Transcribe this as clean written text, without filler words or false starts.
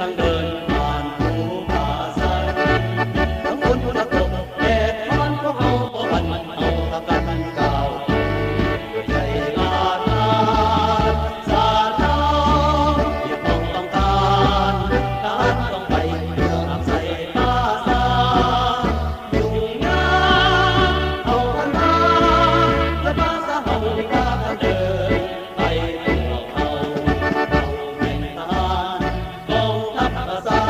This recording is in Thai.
ตั้งเดินผ่านภูผาสันทั้งฝนตกแดดร้อนพวกเราบ่บันเอาทำกันก้าวด้วยใจอาถรรพ์ศาสนาเพียงต้องการทหารต้องไปเพื่ออับใส่ตาสายุ่งยากเอากันมาและภาษาเฮาที่กล้าเดินไปตัวเขาเป็นทหารกองทัพภาษา